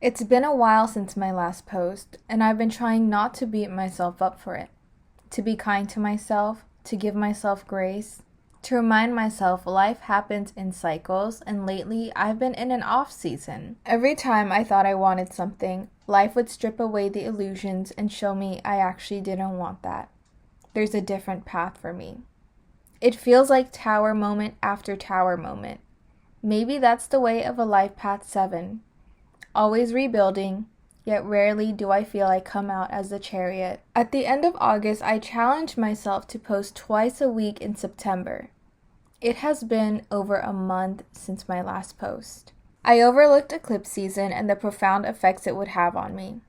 It's been a while since my last post, and I've been trying not to beat myself up for it. To be kind to myself, to give myself grace, to remind myself life happens in cycles, and lately I've been in an off season. Every time I thought I wanted something, life would strip away the illusions and show me I actually didn't want that. There's a different path for me. It feels like tower moment after tower moment. Maybe that's the way of a life path 7. Always rebuilding, yet rarely do I feel I come out as the chariot. At the end of August, I challenged myself to post twice a week in September. It has been over a month since my last post. I overlooked eclipse season and the profound effects it would have on me.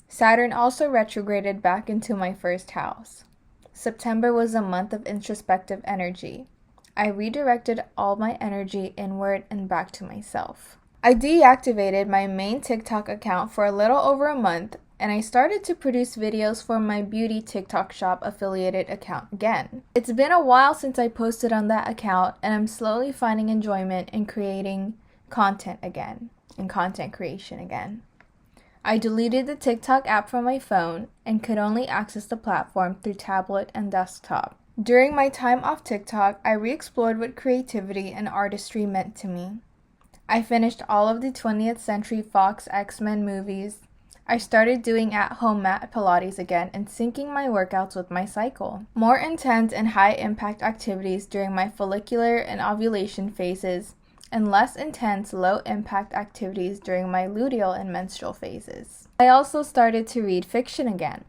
Saturn also retrograded back into my first house. September was a month of introspective energy. I redirected all my energy inward and back to myself. I deactivated my main TikTok account for a little over a month, and I started to produce videos for my beauty TikTok shop affiliated account again. It's been a while since I posted on that account, and I'm slowly finding enjoyment in creating content again, and content creation again. I deleted the TikTok app from my phone and could only access the platform through tablet and desktop. During my time off TikTok, I re-explored what creativity and artistry meant to me. I finished all of the 20th Century Fox X-Men movies. I started doing at-home mat Pilates again and syncing my workouts with my cycle. More intense and high-impact activities during my follicular and ovulation phases, and less intense, low-impact activities during my luteal and menstrual phases. I also started to read fiction again.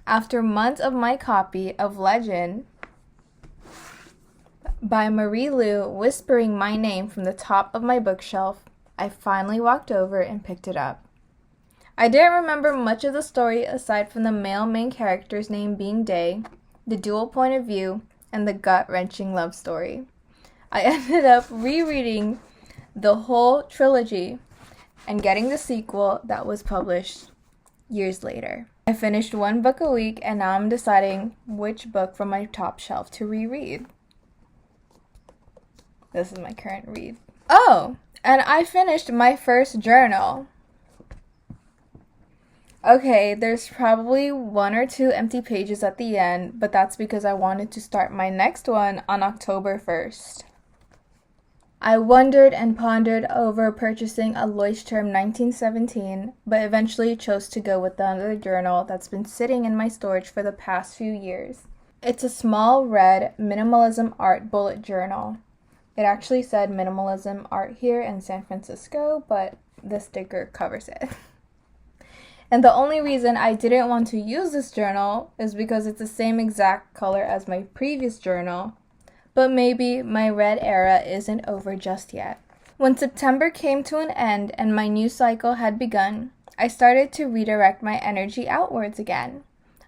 After months of my copy of Legend by Marie Lu whispering my name from the top of my bookshelf, I finally walked over and picked it up. I didn't remember much of the story aside from the male main character's name being Day, the dual point of view, and the gut-wrenching love story. I ended up rereading the whole trilogy and getting the sequel that was published years later. I finished one book a week, and now I'm deciding which book from my top shelf to reread. This is my current read. Oh, and I finished my first journal. Okay, there's probably 1 or 2 empty pages at the end, but that's because I wanted to start my next one on October 1st. I wondered and pondered over purchasing a Leuchtturm 1917, but eventually chose to go with the other journal that's been sitting in my storage for the past few years. It's a small red minimalism art bullet journal. It actually said minimalism art here in San Francisco, but the sticker covers it. And the only reason I didn't want to use this journal is because it's the same exact color as my previous journal, but maybe my red era isn't over just yet. When September came to an end and my new cycle had begun, I started to redirect my energy outwards again.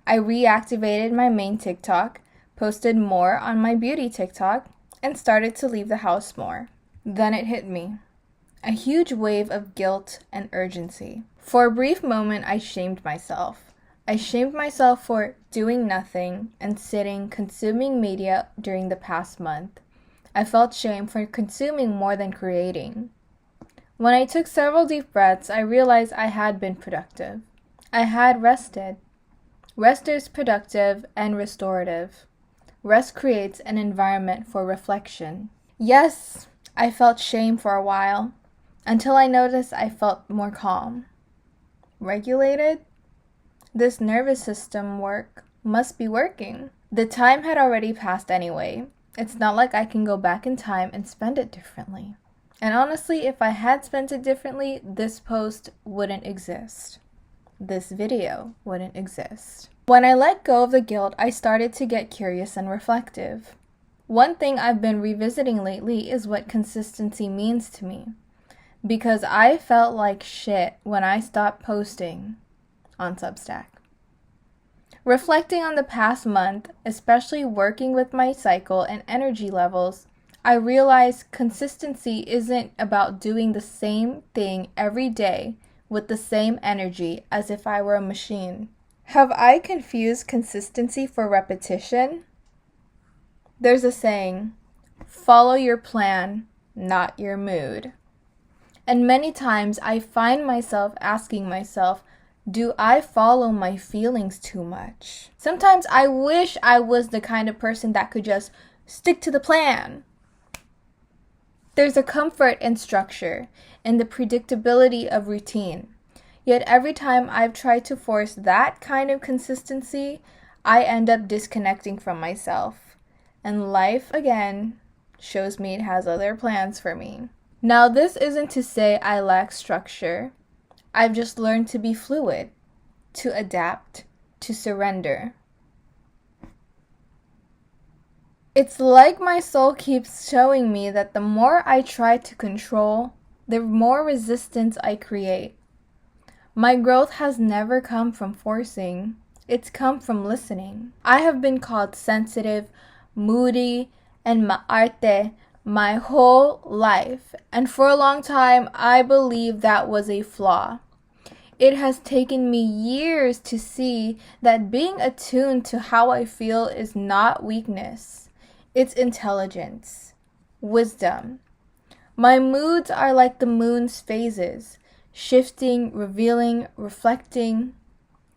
I reactivated my main TikTok, posted more on my beauty TikTok, and started to leave the house more. Then it hit me. A huge wave of guilt and urgency. For a brief moment, I shamed myself. I shamed myself for doing nothing and sitting, consuming media during the past month. I felt shame for consuming more than creating. When I took several deep breaths, I realized I had been productive. I had rested. Rest is productive and restorative. Rest creates an environment for reflection. Yes, I felt shame for a while, until I noticed I felt more calm. Regulated? This nervous system work must be working. The time had already passed anyway. It's not like I can go back in time and spend it differently. And honestly, if I had spent it differently, this post wouldn't exist. This video wouldn't exist. When I let go of the guilt, I started to get curious and reflective. One thing I've been revisiting lately is what consistency means to me. Because I felt like shit when I stopped posting on Substack. Reflecting on the past month, especially working with my cycle and energy levels, I realized consistency isn't about doing the same thing every day with the same energy as if I were a machine. Have I confused consistency for repetition? There's a saying, follow your plan, not your mood. And many times I find myself asking myself, do I follow my feelings too much? Sometimes I wish I was the kind of person that could just stick to the plan. There's a comfort in structure and the predictability of routine. Yet every time I've tried to force that kind of consistency, I end up disconnecting from myself. And life, again, shows me it has other plans for me. Now, this isn't to say I lack structure. I've just learned to be fluid, to adapt, to surrender. It's like my soul keeps showing me that the more I try to control, the more resistance I create. My growth has never come from forcing. It's come from listening. I have been called sensitive, moody, and maarte my whole life, and for a long time I believed that was a flaw. It has taken me years to see that being attuned to how I feel is not weakness. It's intelligence, wisdom. My moods are like the moon's phases, shifting, revealing, reflecting.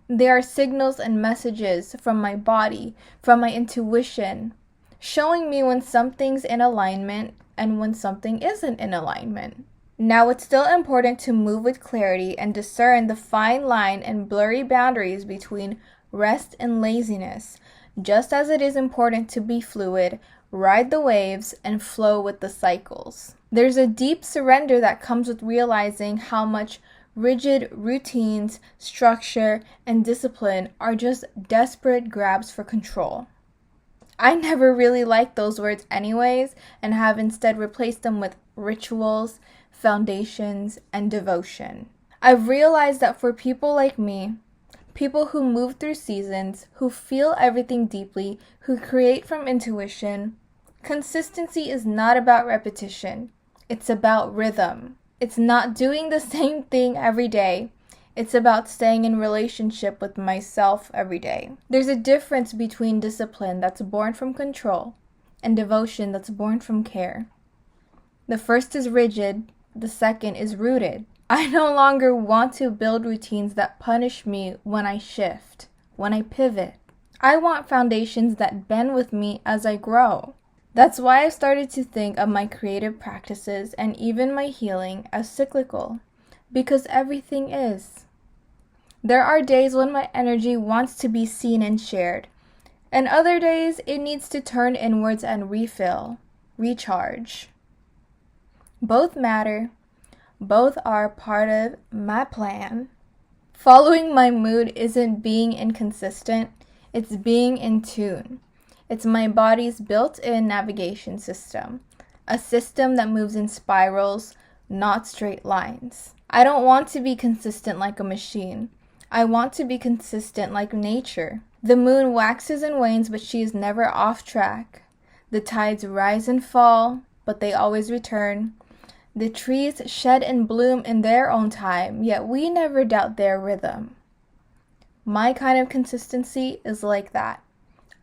They are signals and messages from my body, from my intuition, showing me when something's in alignment and when something isn't in alignment. Now, it's still important to move with clarity and discern the fine line and blurry boundaries between rest and laziness, just as it is important to be fluid, ride the waves, and flow with the cycles. There's a deep surrender that comes with realizing how much rigid routines, structure, and discipline are just desperate grabs for control. I never really liked those words anyways, and have instead replaced them with rituals, foundations, and devotion. I've realized that for people like me, people who move through seasons, who feel everything deeply, who create from intuition, consistency is not about repetition. It's about rhythm. It's not doing the same thing every day. It's about staying in relationship with myself every day. There's a difference between discipline that's born from control and devotion that's born from care. The first is rigid, the second is rooted. I no longer want to build routines that punish me when I shift, when I pivot. I want foundations that bend with me as I grow. That's why I started to think of my creative practices and even my healing as cyclical, because everything is. There are days when my energy wants to be seen and shared, and other days it needs to turn inwards and refill, recharge. Both matter. Both are part of my plan. Following my mood isn't being inconsistent, it's being in tune. It's my body's built-in navigation system, a system that moves in spirals, not straight lines. I don't want to be consistent like a machine. I want to be consistent like nature. The moon waxes and wanes, but she is never off track. The tides rise and fall, but they always return. The trees shed and bloom in their own time, yet we never doubt their rhythm. My kind of consistency is like that.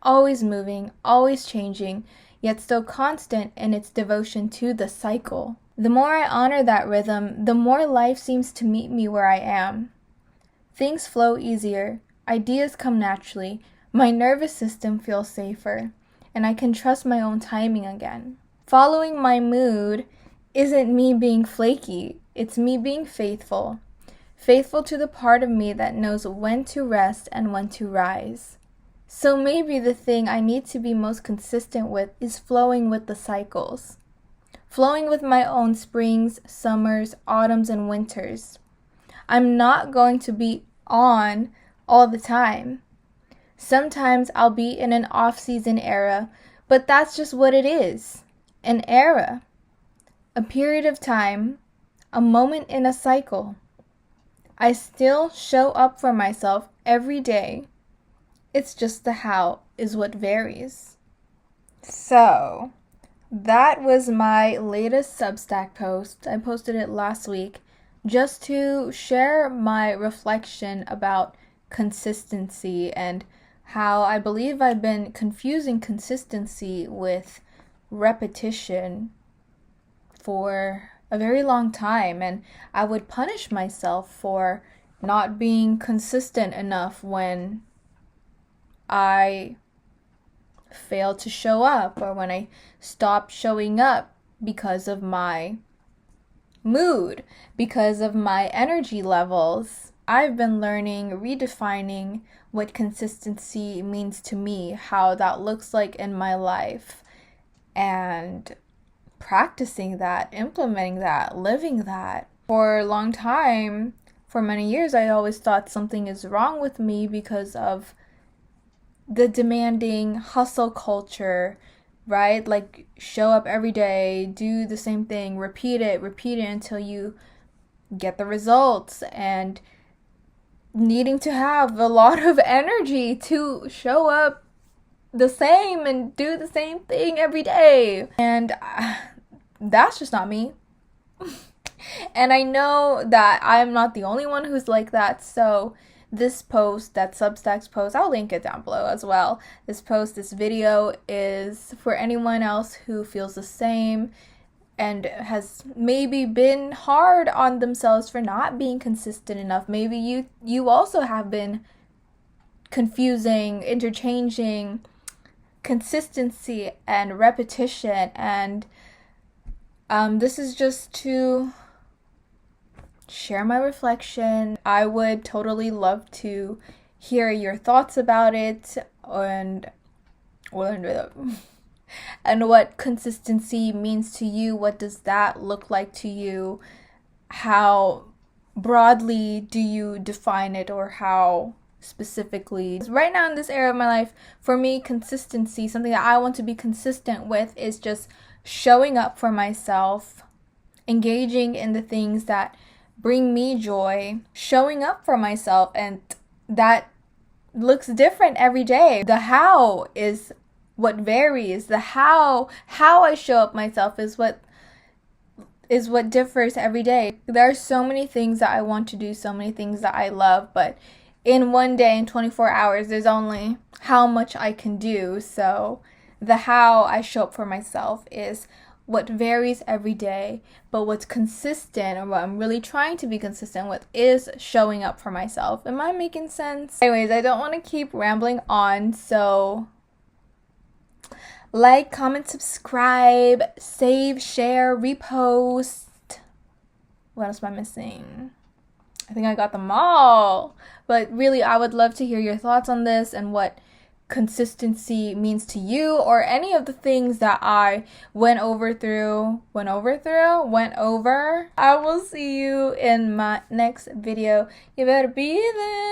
Always moving, always changing, yet still constant in its devotion to the cycle. The more I honor that rhythm, the more life seems to meet me where I am. Things flow easier, ideas come naturally, my nervous system feels safer, and I can trust my own timing again. Following my mood isn't me being flaky, it's me being faithful. Faithful to the part of me that knows when to rest and when to rise. So maybe the thing I need to be most consistent with is flowing with the cycles. Flowing with my own springs, summers, autumns, and winters. I'm not going to be on all the time. Sometimes I'll be in an off-season era, but that's just what it is. An era. A period of time. A moment in a cycle. I still show up for myself every day. It's just the how is what varies. So, that was my latest Substack post. I posted it last week just to share my reflection about consistency and how I believe I've been confusing consistency with repetition for a very long time, and I would punish myself for not being consistent enough when I failed to show up, or when I stopped showing up because of my mood, because of my energy levels. I've been learning, redefining what consistency means to me, how that looks like in my life, and practicing that, implementing that, living that. For a long time, for many years, I always thought something is wrong with me because of the demanding hustle culture, right? Like, show up every day, do the same thing, repeat it until you get the results, and needing to have a lot of energy to show up the same and do the same thing every day. And that's just not me. And I know that I'm not the only one who's like that, so this post, that Substack's post, I'll link it down below as well. This video is for anyone else who feels the same and has maybe been hard on themselves for not being consistent enough. Maybe you also have been confusing, interchanging consistency and repetition, and this is just to share my reflection. I would totally love to hear your thoughts about it, and what consistency means to you. What does that look like to you? How broadly do you define it, or how specifically? Right now in this era of my life, for me, consistency, something that I want to be consistent with, is just showing up for myself, engaging in the things that bring me joy, showing up for myself, and that looks different every day. The how is what varies. The how I show up myself is what differs every day. There are so many things that I want to do, so many things that I love, but in one day, in 24 hours, there's only how much I can do. So the how I show up for myself is what varies every day, but what's consistent, or what I'm really trying to be consistent with, is showing up for myself. Am I making sense? Anyways, I don't want to keep rambling on, so like, comment, subscribe, save, share, repost. What else am I missing? I think I got them all. But really, I would love to hear your thoughts on this and what consistency means to you, or any of the things that I went over. I will see you in my next video. You better be there.